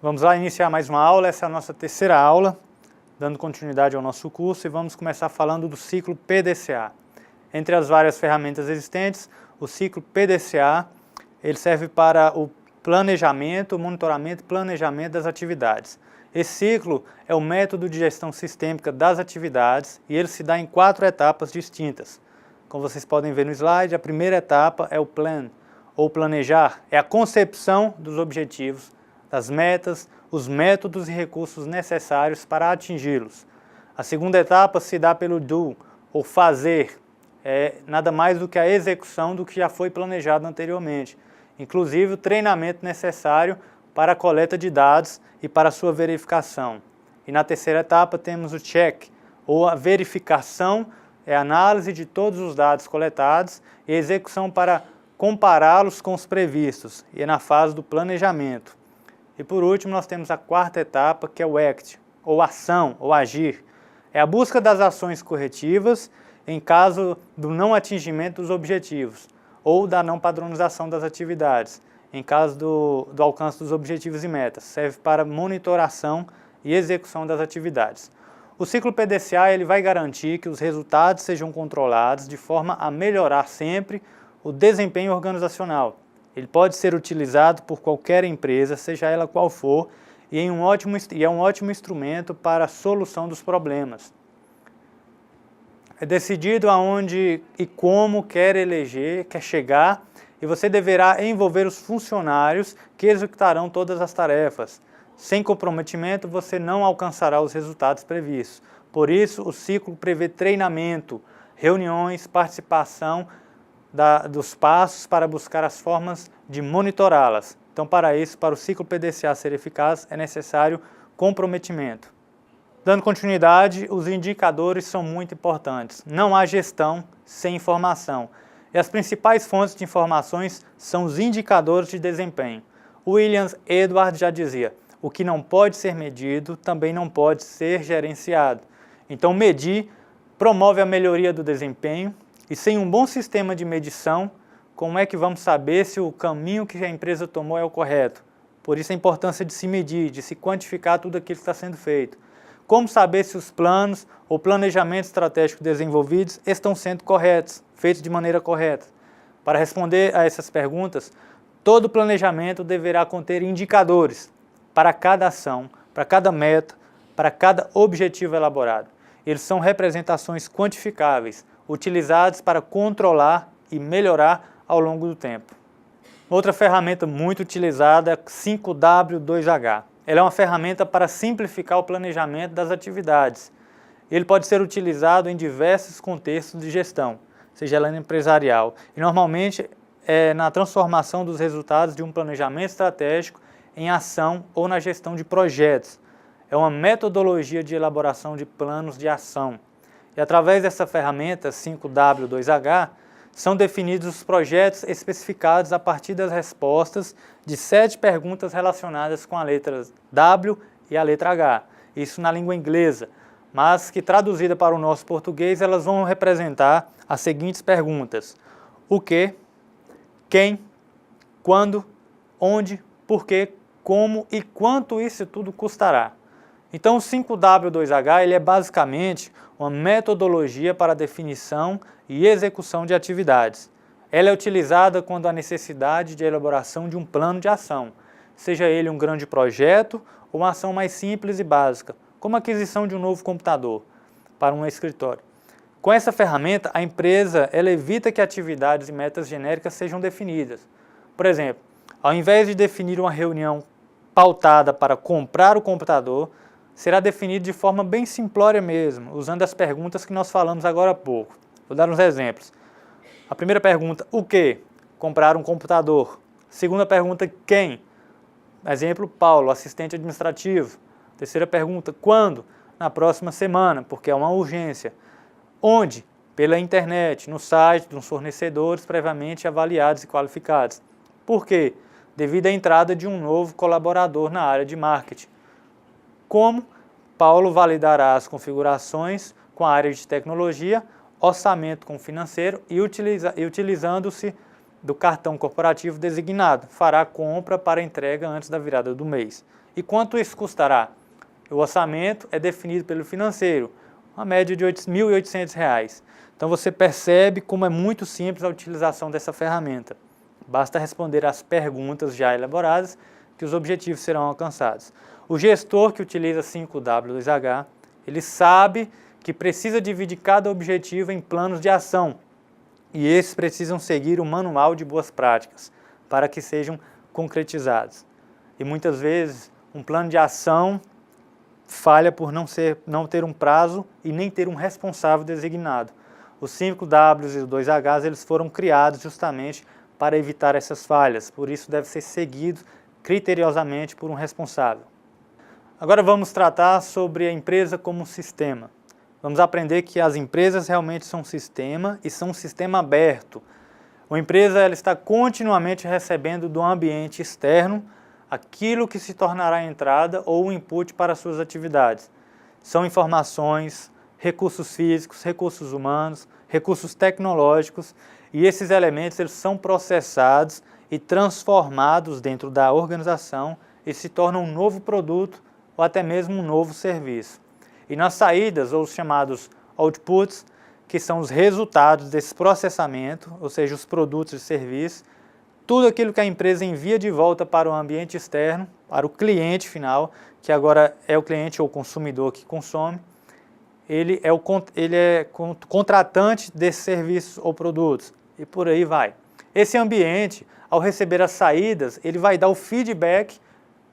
Vamos lá iniciar mais uma aula, essa é a nossa terceira aula, dando continuidade ao nosso curso, e vamos começar falando do ciclo PDCA. Entre as várias ferramentas existentes, o ciclo PDCA ele serve para o planejamento, monitoramento e planejamento das atividades. Esse ciclo é o método de gestão sistêmica das atividades e ele se dá em 4 etapas distintas. Como vocês podem ver no slide, a primeira etapa é o plan, ou planejar, é a concepção dos objetivos, das metas, os métodos e recursos necessários para atingi-los. A segunda etapa se dá pelo do, ou fazer, é nada mais do que a execução do que já foi planejado anteriormente, inclusive o treinamento necessário para a coleta de dados e para a sua verificação. E na terceira etapa temos o check, ou a verificação, é a análise de todos os dados coletados e a execução para compará-los com os previstos, e é na fase do planejamento. E por último nós temos a quarta etapa, que é o act, ou ação, ou agir. É a busca das ações corretivas em caso do não atingimento dos objetivos, ou da não padronização das atividades, em caso do alcance dos objetivos e metas. Serve para monitoração e execução das atividades. O ciclo PDCA ele vai garantir que os resultados sejam controlados de forma a melhorar sempre o desempenho organizacional. Ele pode ser utilizado por qualquer empresa, seja ela qual for, e é um ótimo instrumento para a solução dos problemas. É decidido aonde e como quer chegar, e você deverá envolver os funcionários que executarão todas as tarefas. Sem comprometimento, você não alcançará os resultados previstos. Por isso, o ciclo prevê treinamento, reuniões, participação dos passos para buscar as formas de monitorá-las. Então, para isso, para o ciclo PDCA ser eficaz, é necessário comprometimento. Dando continuidade, os indicadores são muito importantes. Não há gestão sem informação. E as principais fontes de informações são os indicadores de desempenho. William Edwards já dizia, o que não pode ser medido também não pode ser gerenciado. Então, medir promove a melhoria do desempenho e sem um bom sistema de medição, como é que vamos saber se o caminho que a empresa tomou é o correto? Por isso a importância de se medir, de se quantificar tudo aquilo que está sendo feito. Como saber se os planos ou planejamentos estratégicos desenvolvidos estão sendo corretos, feitos de maneira correta? Para responder a essas perguntas, todo planejamento deverá conter indicadores para cada ação, para cada meta, para cada objetivo elaborado. Eles são representações quantificáveis, utilizadas para controlar e melhorar ao longo do tempo. Outra ferramenta muito utilizada é a 5W2H. Ela é uma ferramenta para simplificar o planejamento das atividades. Ele pode ser utilizado em diversos contextos de gestão, seja ela empresarial, e normalmente é na transformação dos resultados de um planejamento estratégico em ação ou na gestão de projetos. É uma metodologia de elaboração de planos de ação. E através dessa ferramenta 5W2H, são definidos os projetos especificados a partir das respostas de 7 perguntas relacionadas com a letra W e a letra H. Isso na língua inglesa, mas que traduzida para o nosso português, elas vão representar as seguintes perguntas. O que, quem, quando, onde, por quê, como e quanto isso tudo custará. Então o 5W2H ele é basicamente uma metodologia para a definição e execução de atividades. Ela é utilizada quando há necessidade de elaboração de um plano de ação, seja ele um grande projeto ou uma ação mais simples e básica, como a aquisição de um novo computador para um escritório. Com essa ferramenta, a empresa ela evita que atividades e metas genéricas sejam definidas. Por exemplo, ao invés de definir uma reunião pautada para comprar o computador, será definido de forma bem simplória mesmo, usando as perguntas que nós falamos agora há pouco. Vou dar uns exemplos. A primeira pergunta, o que? Comprar um computador. Segunda pergunta, quem? Exemplo, Paulo, assistente administrativo. Terceira pergunta, quando? Na próxima semana, porque é uma urgência. Onde? Pela internet, no site dos fornecedores previamente avaliados e qualificados. Por quê? Devido à entrada de um novo colaborador na área de marketing. Como? Paulo validará as configurações com a área de tecnologia, orçamento com financeiro e utilizando-se do cartão corporativo designado, fará a compra para entrega antes da virada do mês. E quanto isso custará? O orçamento é definido pelo financeiro, uma média de R$ 8.800. Então você percebe como é muito simples a utilização dessa ferramenta. Basta responder às perguntas já elaboradas que os objetivos serão alcançados. O gestor que utiliza 5W2H, ele sabe que precisa dividir cada objetivo em planos de ação e esses precisam seguir o manual de boas práticas para que sejam concretizados. E muitas vezes um plano de ação falha por não ter um prazo e nem ter um responsável designado. Os 5Ws e os 2Hs eles foram criados justamente para evitar essas falhas, por isso deve ser seguido criteriosamente por um responsável. Agora vamos tratar sobre a empresa como um sistema. Vamos aprender que as empresas realmente são um sistema e são um sistema aberto. Uma empresa ela está continuamente recebendo do ambiente externo aquilo que se tornará a entrada ou o input para suas atividades. São informações, recursos físicos, recursos humanos, recursos tecnológicos e esses elementos eles são processados e transformados dentro da organização e se tornam um novo produto ou até mesmo um novo serviço. E nas saídas, ou os chamados outputs, que são os resultados desse processamento, ou seja, os produtos e serviços, tudo aquilo que a empresa envia de volta para o ambiente externo, para o cliente final, que agora é o cliente ou o consumidor que consome, ele é contratante desses serviços ou produtos, e por aí vai. Esse ambiente, ao receber as saídas, ele vai dar o feedback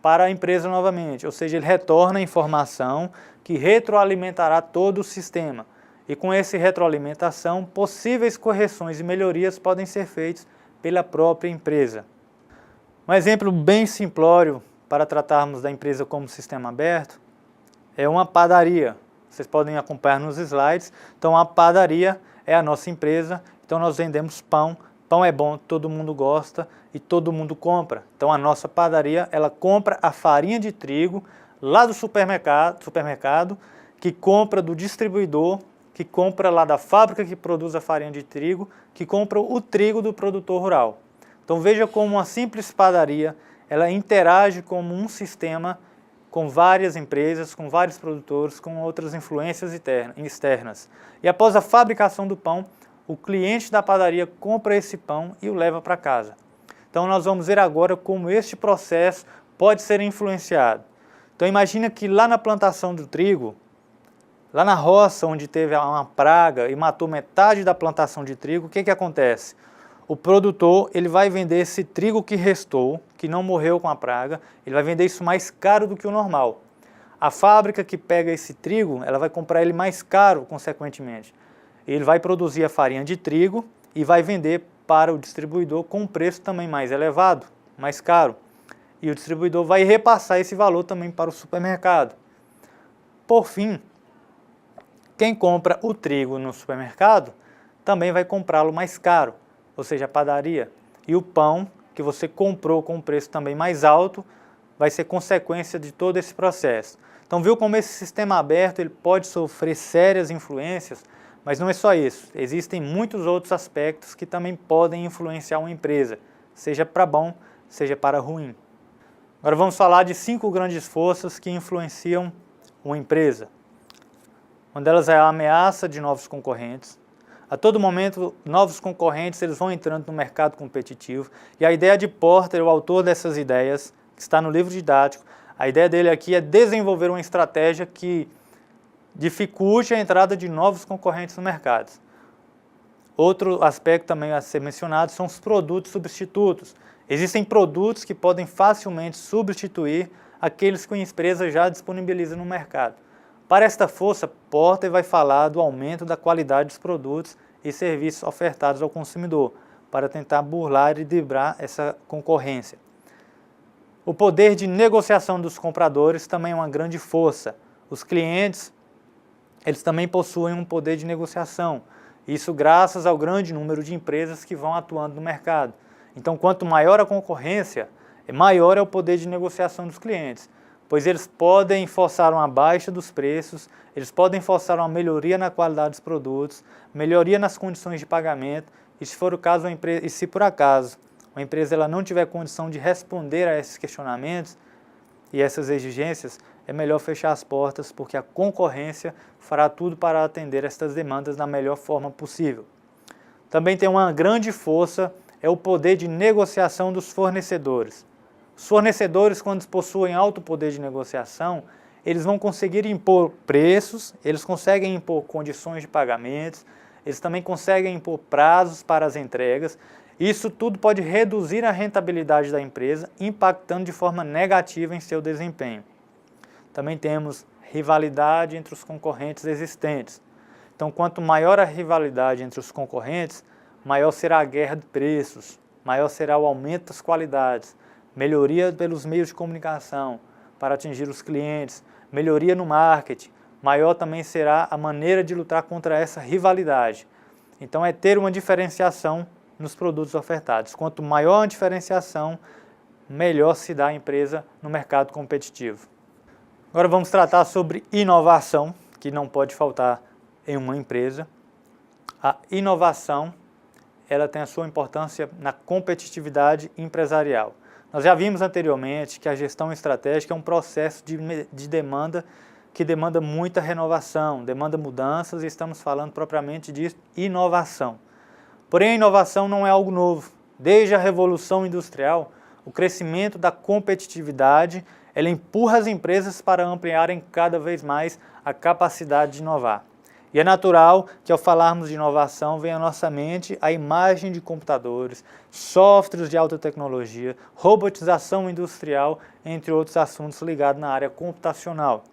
para a empresa novamente, ou seja, ele retorna a informação que retroalimentará todo o sistema. E com essa retroalimentação, possíveis correções e melhorias podem ser feitas pela própria empresa. Um exemplo bem simplório para tratarmos da empresa como sistema aberto é uma padaria. Vocês podem acompanhar nos slides. Então a padaria é a nossa empresa, então nós vendemos pão. Pão é bom, todo mundo gosta e todo mundo compra. Então a nossa padaria, ela compra a farinha de trigo lá do supermercado, que compra do distribuidor, que compra lá da fábrica que produz a farinha de trigo, que compra o trigo do produtor rural. Então veja como uma simples padaria, ela interage como um sistema com várias empresas, com vários produtores, com outras influências externas. E após a fabricação do pão, o cliente da padaria compra esse pão e o leva para casa. Então nós vamos ver agora como este processo pode ser influenciado. Então imagina que lá na plantação do trigo, lá na roça onde teve uma praga e matou metade da plantação de trigo, o que acontece? O produtor ele vai vender esse trigo que restou, que não morreu com a praga, ele vai vender isso mais caro do que o normal. A fábrica que pega esse trigo, ela vai comprar ele mais caro, consequentemente. Ele vai produzir a farinha de trigo e vai vender para o distribuidor com um preço também mais elevado, mais caro. E o distribuidor vai repassar esse valor também para o supermercado. Por fim, quem compra o trigo no supermercado também vai comprá-lo mais caro, ou seja, a padaria. E o pão que você comprou com um preço também mais alto vai ser consequência de todo esse processo. Então viu como esse sistema aberto ele pode sofrer sérias influências, mas não é só isso. Existem muitos outros aspectos que também podem influenciar uma empresa, seja para bom, seja para ruim. Agora vamos falar de 5 grandes forças que influenciam uma empresa. Uma delas é a ameaça de novos concorrentes. A todo momento, novos concorrentes eles vão entrando no mercado competitivo. E a ideia de Porter, o autor dessas ideias, que está no livro didático, a ideia dele aqui é desenvolver uma estratégia que dificulte a entrada de novos concorrentes no mercado. Outro aspecto também a ser mencionado são os produtos substitutos. Existem produtos que podem facilmente substituir aqueles que a empresa já disponibiliza no mercado. Para esta força, Porter vai falar do aumento da qualidade dos produtos e serviços ofertados ao consumidor, para tentar burlar e driblar essa concorrência. O poder de negociação dos compradores também é uma grande força. Os clientes, eles também possuem um poder de negociação. Isso graças ao grande número de empresas que vão atuando no mercado. Então, quanto maior a concorrência, maior é o poder de negociação dos clientes, pois eles podem forçar uma baixa dos preços, eles podem forçar uma melhoria na qualidade dos produtos, melhoria nas condições de pagamento, E se for o caso, e se por acaso uma empresa ela não tiver condição de responder a esses questionamentos e essas exigências, é melhor fechar as portas, porque a concorrência fará tudo para atender estas demandas da melhor forma possível. Também tem uma grande força, é o poder de negociação dos fornecedores. Os fornecedores, quando possuem alto poder de negociação, eles vão conseguir impor preços, eles conseguem impor condições de pagamentos, eles também conseguem impor prazos para as entregas. Isso tudo pode reduzir a rentabilidade da empresa, impactando de forma negativa em seu desempenho. Também temos rivalidade entre os concorrentes existentes. Então, quanto maior a rivalidade entre os concorrentes, maior será a guerra de preços, maior será o aumento das qualidades, melhoria pelos meios de comunicação para atingir os clientes, melhoria no marketing, maior também será a maneira de lutar contra essa rivalidade. Então, é ter uma diferenciação nos produtos ofertados. Quanto maior a diferenciação, melhor se dá a empresa no mercado competitivo. Agora vamos tratar sobre inovação, que não pode faltar em uma empresa. A inovação, ela tem a sua importância na competitividade empresarial. Nós já vimos anteriormente que a gestão estratégica é um processo de demanda que demanda muita renovação, demanda mudanças, e estamos falando propriamente de inovação. Porém, a inovação não é algo novo. Desde a Revolução Industrial, o crescimento da competitividade, ela empurra as empresas para ampliarem cada vez mais a capacidade de inovar. E é natural que, ao falarmos de inovação, venha à nossa mente a imagem de computadores, softwares de alta tecnologia, robotização industrial, entre outros assuntos ligados na área computacional.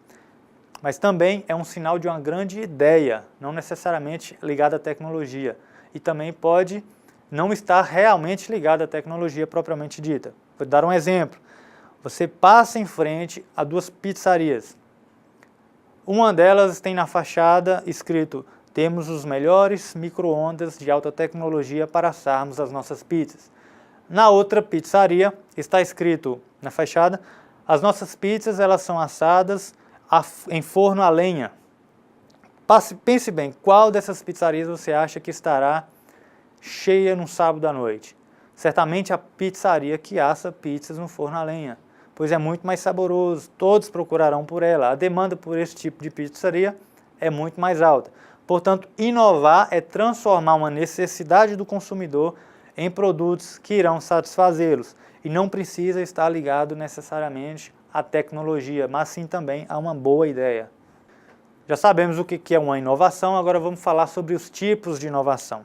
Mas também é um sinal de uma grande ideia, não necessariamente ligada à tecnologia, e também pode não estar realmente ligada à tecnologia propriamente dita. Vou dar um exemplo. Você passa em frente a duas pizzarias. Uma delas tem na fachada escrito: temos os melhores micro-ondas de alta tecnologia para assarmos as nossas pizzas. Na outra pizzaria está escrito na fachada: as nossas pizzas elas são assadas em forno a lenha. Pense bem, qual dessas pizzarias você acha que estará cheia num sábado à noite? Certamente a pizzaria que assa pizzas no forno a lenha, pois é muito mais saboroso, todos procurarão por ela. A demanda por esse tipo de pizzaria é muito mais alta. Portanto, inovar é transformar uma necessidade do consumidor em produtos que irão satisfazê-los, e não precisa estar ligado necessariamente à tecnologia, mas sim também a uma boa ideia. Já sabemos o que é uma inovação, agora vamos falar sobre os tipos de inovação.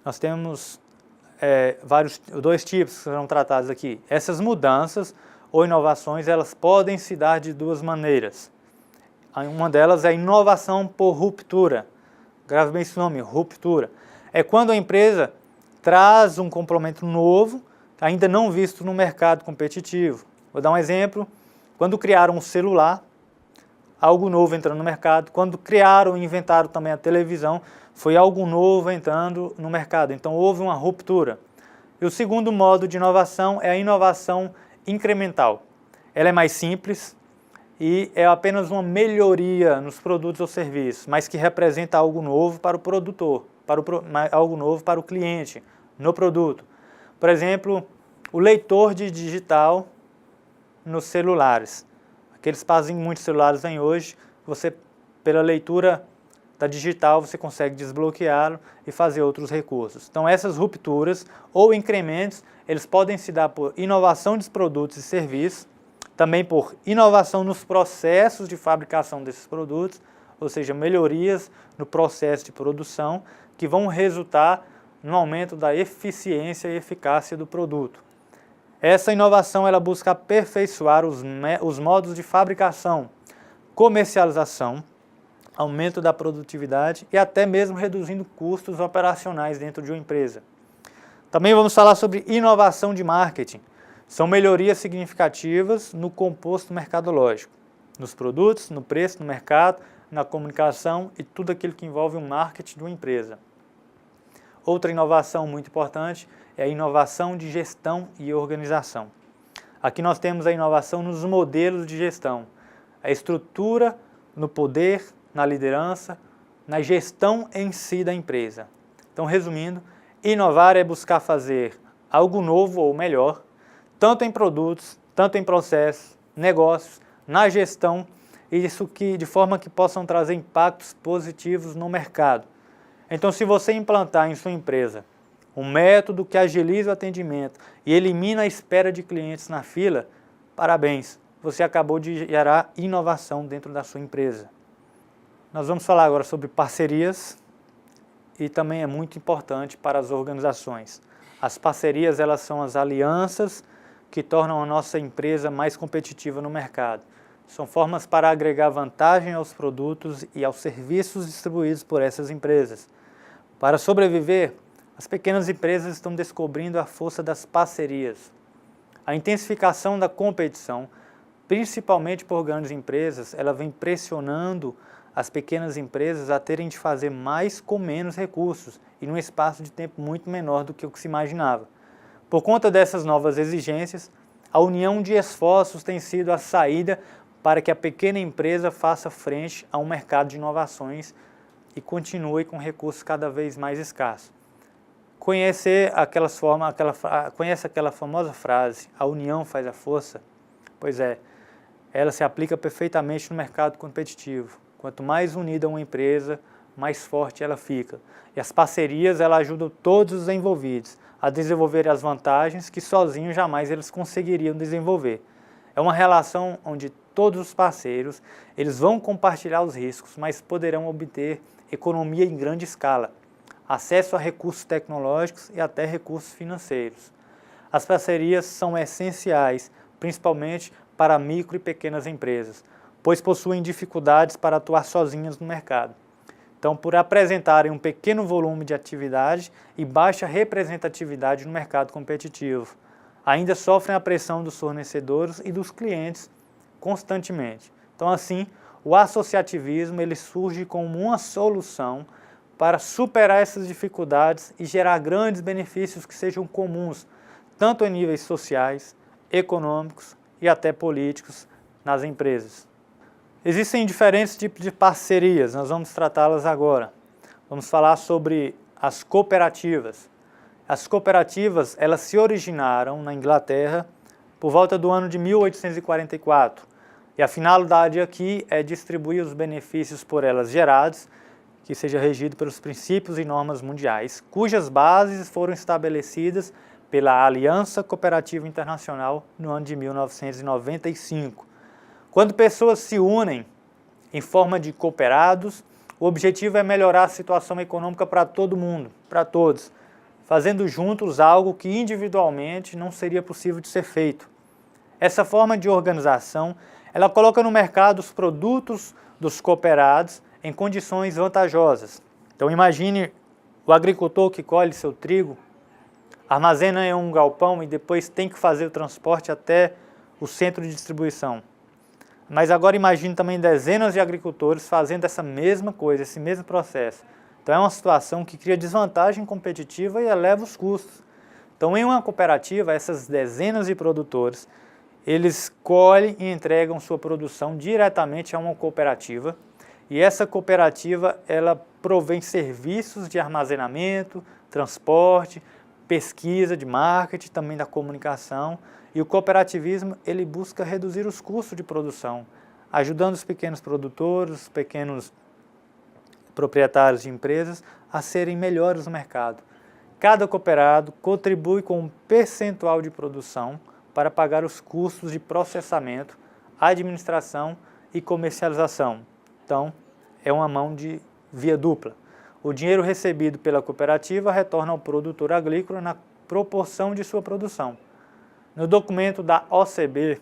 Nós temos dois tipos que serão tratados aqui. Essas mudanças ou inovações, elas podem se dar de duas maneiras. Uma delas é a inovação por ruptura. Grave bem esse nome, ruptura. É quando a empresa traz um complemento novo, ainda não visto no mercado competitivo. Vou dar um exemplo. Quando criaram um celular, algo novo entrando no mercado. Quando criaram e inventaram também a televisão, foi algo novo entrando no mercado. Então, houve uma ruptura. E o segundo modo de inovação é a inovação incremental. Ela é mais simples e é apenas uma melhoria nos produtos ou serviços, mas que representa algo novo para o produtor, algo novo para o cliente, no produto. Por exemplo, o leitor de digital nos celulares. Aqueles fazem muitos celulares vêm hoje, você, pela leitura da digital, você consegue desbloqueá-lo e fazer outros recursos. Então, essas rupturas ou incrementos, eles podem se dar por inovação dos produtos e serviços, também por inovação nos processos de fabricação desses produtos, ou seja, melhorias no processo de produção, que vão resultar no aumento da eficiência e eficácia do produto. Essa inovação ela busca aperfeiçoar os modos de fabricação, comercialização, aumento da produtividade e até mesmo reduzindo custos operacionais dentro de uma empresa. Também vamos falar sobre inovação de marketing. São melhorias significativas no composto mercadológico, nos produtos, no preço, no mercado, na comunicação e tudo aquilo que envolve o marketing de uma empresa. Outra inovação muito importante é a inovação de gestão e organização. Aqui nós temos a inovação nos modelos de gestão, a estrutura no poder, na liderança, na gestão em si da empresa. Então, resumindo, inovar é buscar fazer algo novo ou melhor, tanto em produtos, tanto em processos, negócios, na gestão, isso de forma que possam trazer impactos positivos no mercado. Então, se você implantar em sua empresa um método que agiliza o atendimento e elimina a espera de clientes na fila, parabéns, você acabou de gerar inovação dentro da sua empresa. Nós vamos falar agora sobre parcerias e também é muito importante para as organizações. As parcerias, elas são as alianças que tornam a nossa empresa mais competitiva no mercado. São formas para agregar vantagem aos produtos e aos serviços distribuídos por essas empresas. Para sobreviver, as pequenas empresas estão descobrindo a força das parcerias. A intensificação da competição, principalmente por grandes empresas, ela vem pressionando as pequenas empresas a terem de fazer mais com menos recursos e num espaço de tempo muito menor do que o que se imaginava. Por conta dessas novas exigências, a união de esforços tem sido a saída para que a pequena empresa faça frente a um mercado de inovações e continue com recursos cada vez mais escassos. Conhece aquela famosa frase, a união faz a força? Pois é, ela se aplica perfeitamente no mercado competitivo. Quanto mais unida uma empresa, mais forte ela fica. E as parcerias, elas ajudam todos os envolvidos a desenvolver as vantagens que sozinhos jamais eles conseguiriam desenvolver. É uma relação onde todos os parceiros, eles vão compartilhar os riscos, mas poderão obter economia em grande escala, acesso a recursos tecnológicos e até recursos financeiros. As parcerias são essenciais, principalmente para micro e pequenas empresas, pois possuem dificuldades para atuar sozinhas no mercado. Então, por apresentarem um pequeno volume de atividade e baixa representatividade no mercado competitivo, ainda sofrem a pressão dos fornecedores e dos clientes constantemente. Então, assim, o associativismo ele surge como uma solução para superar essas dificuldades e gerar grandes benefícios que sejam comuns, tanto em níveis sociais, econômicos e até políticos nas empresas. Existem diferentes tipos de parcerias, nós vamos tratá-las agora. Vamos falar sobre as cooperativas. As cooperativas, elas se originaram na Inglaterra por volta do ano de 1844. E a finalidade aqui é distribuir os benefícios por elas gerados, que seja regido pelos princípios e normas mundiais, cujas bases foram estabelecidas pela Aliança Cooperativa Internacional no ano de 1995. Quando pessoas se unem em forma de cooperados, o objetivo é melhorar a situação econômica para todo mundo, para todos, fazendo juntos algo que individualmente não seria possível de ser feito. Essa forma de organização, ela coloca no mercado os produtos dos cooperados em condições vantajosas. Então imagine o agricultor que colhe seu trigo, armazena em um galpão e depois tem que fazer o transporte até o centro de distribuição. Mas agora imagine também dezenas de agricultores fazendo essa mesma coisa, esse mesmo processo. Então é uma situação que cria desvantagem competitiva e eleva os custos. Então em uma cooperativa, essas dezenas de produtores, eles colhem e entregam sua produção diretamente a uma cooperativa. E essa cooperativa, ela provém serviços de armazenamento, transporte, pesquisa de marketing, também da comunicação. E o cooperativismo, ele busca reduzir os custos de produção, ajudando os pequenos produtores, os pequenos proprietários de empresas a serem melhores no mercado. Cada cooperado contribui com um percentual de produção para pagar os custos de processamento, administração e comercialização. Então, é uma mão de via dupla. O dinheiro recebido pela cooperativa retorna ao produtor agrícola na proporção de sua produção. No documento da OCB,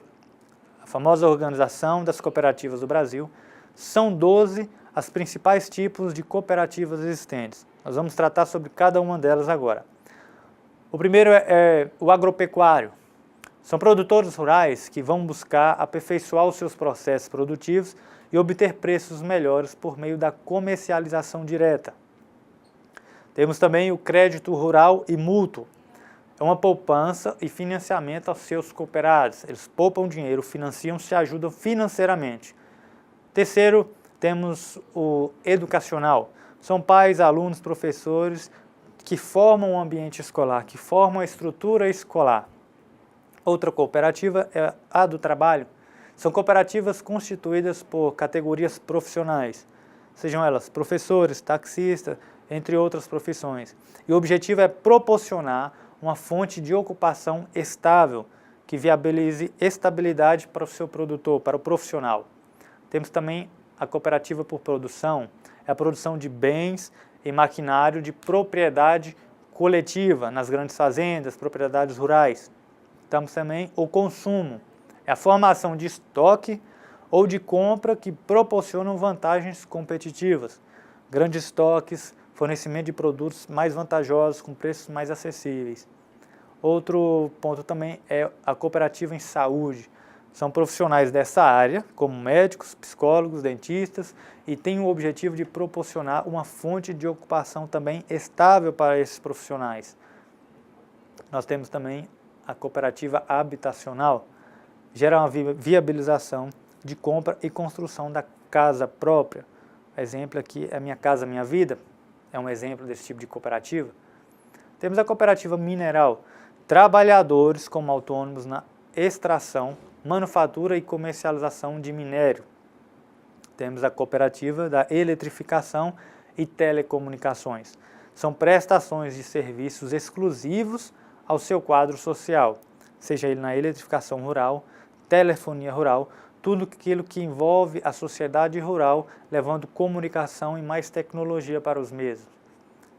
a famosa Organização das Cooperativas do Brasil, são 12 as principais tipos de cooperativas existentes. Nós vamos tratar sobre cada uma delas agora. O primeiro é o agropecuário. São produtores rurais que vão buscar aperfeiçoar os seus processos produtivos e obter preços melhores por meio da comercialização direta. Temos também o crédito rural e mútuo. É uma poupança e financiamento aos seus cooperados. Eles poupam dinheiro, financiam, se ajudam financeiramente. Terceiro, temos o educacional. São pais, alunos, professores que formam o ambiente escolar, que formam a estrutura escolar. Outra cooperativa é a do trabalho. São cooperativas constituídas por categorias profissionais, sejam elas professores, taxistas, entre outras profissões. E o objetivo é proporcionar uma fonte de ocupação estável, que viabilize estabilidade para o seu produtor, para o profissional. Temos também a cooperativa por produção, é a produção de bens e maquinário de propriedade coletiva nas grandes fazendas, propriedades rurais. Temos também o consumo, é a formação de estoque ou de compra que proporcionam vantagens competitivas, grandes estoques, fornecimento de produtos mais vantajosos com preços mais acessíveis. Outro ponto também é a cooperativa em saúde. São profissionais dessa área, como médicos, psicólogos, dentistas, e têm o objetivo de proporcionar uma fonte de ocupação também estável para esses profissionais. Nós temos também a cooperativa habitacional, gera uma viabilização de compra e construção da casa própria. O exemplo aqui é Minha Casa Minha Vida, é um exemplo desse tipo de cooperativa. Temos a cooperativa mineral, trabalhadores como autônomos na extração, manufatura e comercialização de minério. Temos a cooperativa da eletrificação e telecomunicações. São prestações de serviços exclusivos ao seu quadro social, seja ele na eletrificação rural, telefonia rural, tudo aquilo que envolve a sociedade rural, levando comunicação e mais tecnologia para os mesmos.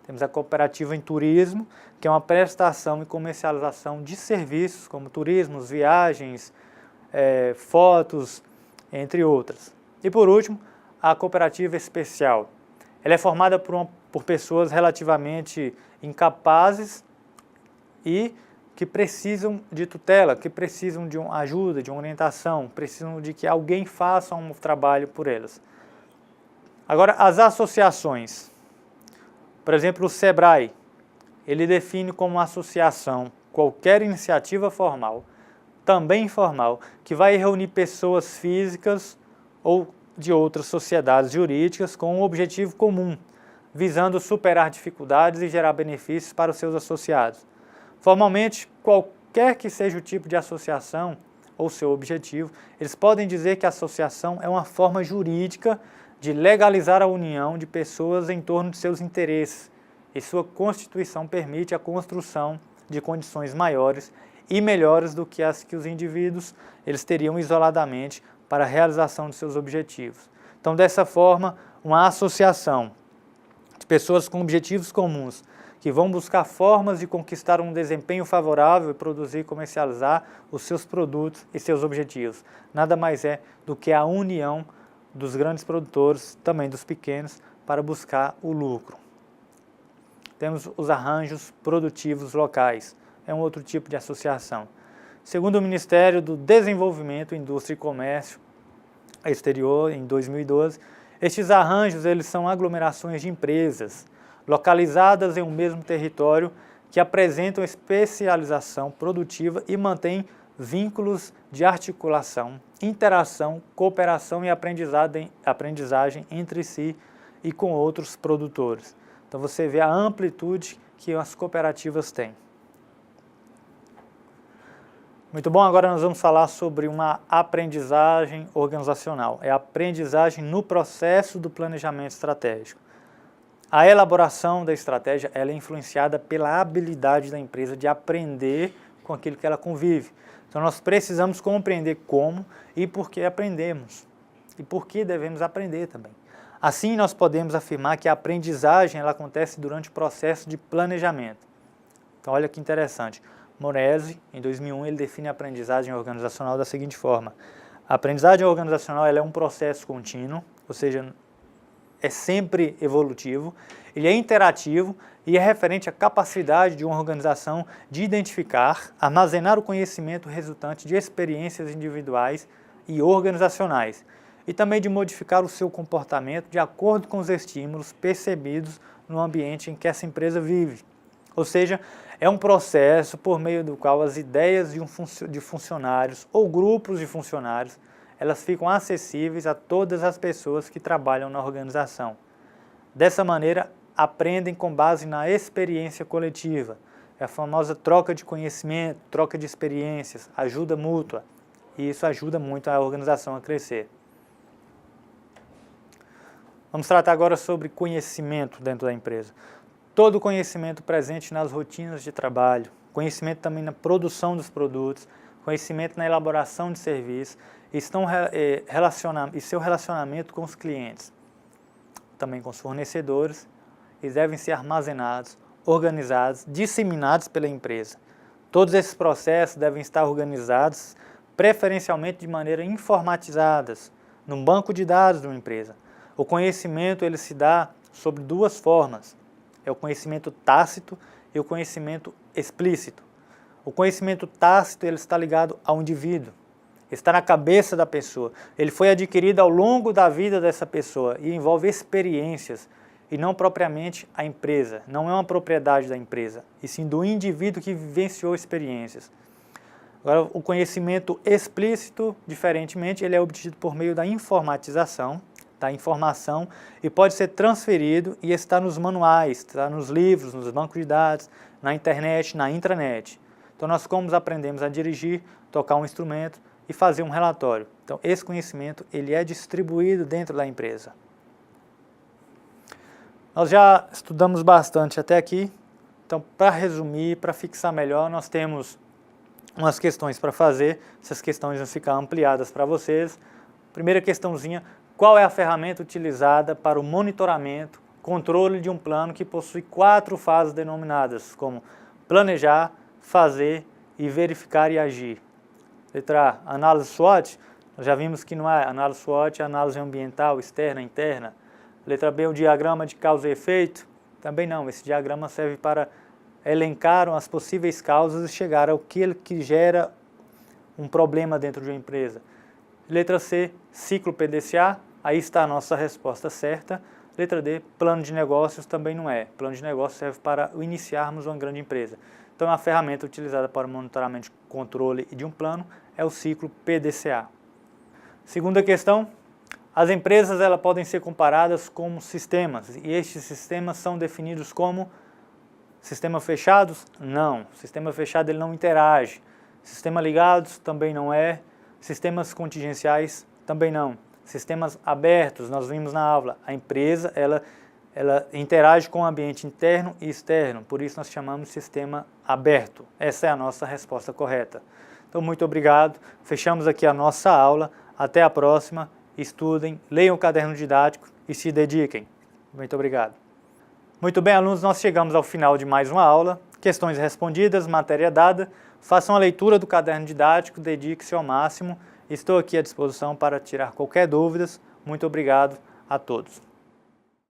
Temos a cooperativa em turismo, que é uma prestação e comercialização de serviços como turismos, viagens, fotos, entre outras. E por último, a cooperativa especial. Ela é formada por pessoas relativamente incapazes e que precisam de tutela, que precisam de uma ajuda, de uma orientação, precisam de que alguém faça um trabalho por elas. Agora, as associações. Por exemplo, o SEBRAE, ele define como associação qualquer iniciativa formal, também informal, que vai reunir pessoas físicas ou de outras sociedades jurídicas com um objetivo comum, visando superar dificuldades e gerar benefícios para os seus associados. Formalmente, qualquer que seja o tipo de associação ou seu objetivo, eles podem dizer que a associação é uma forma jurídica de legalizar a união de pessoas em torno de seus interesses, e sua constituição permite a construção de condições maiores e melhores do que as que os indivíduos eles teriam isoladamente para a realização de seus objetivos. Então, dessa forma, uma associação de pessoas com objetivos comuns, que vão buscar formas de conquistar um desempenho favorável e produzir e comercializar os seus produtos e seus objetivos. Nada mais é do que a união dos grandes produtores, também dos pequenos, para buscar o lucro. Temos os arranjos produtivos locais, é um outro tipo de associação. Segundo o Ministério do Desenvolvimento, Indústria e Comércio Exterior, em 2012, estes arranjos eles são aglomerações de empresas, localizadas em um mesmo território, que apresentam especialização produtiva e mantêm vínculos de articulação, interação, cooperação e aprendizagem entre si e com outros produtores. Então você vê a amplitude que as cooperativas têm. Muito bom, agora nós vamos falar sobre uma aprendizagem organizacional. É a aprendizagem no processo do planejamento estratégico. A elaboração da estratégia ela é influenciada pela habilidade da empresa de aprender com aquilo que ela convive. Então nós precisamos compreender como e por que aprendemos e por que devemos aprender também. Assim nós podemos afirmar que a aprendizagem ela acontece durante o processo de planejamento. Então olha que interessante. Moresi, em 2001, ele define a aprendizagem organizacional da seguinte forma. A aprendizagem organizacional ela é um processo contínuo, ou seja, é sempre evolutivo, ele é interativo e é referente à capacidade de uma organização de identificar, armazenar o conhecimento resultante de experiências individuais e organizacionais, e também de modificar o seu comportamento de acordo com os estímulos percebidos no ambiente em que essa empresa vive. Ou seja, é um processo por meio do qual as ideias de funcionários ou grupos de funcionários elas ficam acessíveis a todas as pessoas que trabalham na organização. Dessa maneira, aprendem com base na experiência coletiva. É a famosa troca de conhecimento, troca de experiências, ajuda mútua. E isso ajuda muito a organização a crescer. Vamos tratar agora sobre conhecimento dentro da empresa. Todo conhecimento presente nas rotinas de trabalho, conhecimento também na produção dos produtos, conhecimento na elaboração de serviços e seu relacionamento com os clientes, também com os fornecedores, eles devem ser armazenados, organizados, disseminados pela empresa. Todos esses processos devem estar organizados, preferencialmente de maneira informatizadas, num banco de dados de uma empresa. O conhecimento ele se dá sobre duas formas, é o conhecimento tácito e o conhecimento explícito. O conhecimento tácito ele está ligado ao indivíduo, está na cabeça da pessoa, ele foi adquirido ao longo da vida dessa pessoa e envolve experiências e não propriamente a empresa, não é uma propriedade da empresa, e sim do indivíduo que vivenciou experiências. Agora, o conhecimento explícito, diferentemente, ele é obtido por meio da informatização, da informação, e pode ser transferido e está nos manuais, está nos livros, nos bancos de dados, na internet, na intranet. Então, nós como aprendemos a dirigir, tocar um instrumento e fazer um relatório. Então, esse conhecimento ele é distribuído dentro da empresa. Nós já estudamos bastante até aqui, então, para resumir, para fixar melhor, nós temos umas questões para fazer, essas questões vão ficar ampliadas para vocês. Primeira questãozinha, qual é a ferramenta utilizada para o monitoramento, controle de um plano que possui 4 fases denominadas como planejar, fazer e verificar e agir? Letra A, análise SWOT, nós já vimos que não é análise SWOT, é análise ambiental, externa, interna. Letra B, o diagrama de causa e efeito, também não, esse diagrama serve para elencar as possíveis causas e chegar ao que gera um problema dentro de uma empresa. Letra C, ciclo PDCA, aí está a nossa resposta certa. Letra D, plano de negócios, também não é. Plano de negócios serve para iniciarmos uma grande empresa. Então, a ferramenta utilizada para o monitoramento e controle de um plano é o ciclo PDCA. Segunda questão, as empresas elas podem ser comparadas como sistemas, e estes sistemas são definidos como sistemas fechados? Não. Sistema fechado ele não interage. Sistema ligados? Também não é. Sistemas contingenciais? Também não. Sistemas abertos, nós vimos na aula. A empresa ela interage com o ambiente interno e externo, por isso nós chamamos de sistema aberto. Essa é a nossa resposta correta. Então, muito obrigado. Fechamos aqui a nossa aula. Até a próxima. Estudem, leiam o caderno didático e se dediquem. Muito obrigado. Muito bem, alunos, nós chegamos ao final de mais uma aula. Questões respondidas, matéria dada. Façam a leitura do caderno didático, dedique-se ao máximo. Estou aqui à disposição para tirar qualquer dúvida. Muito obrigado a todos.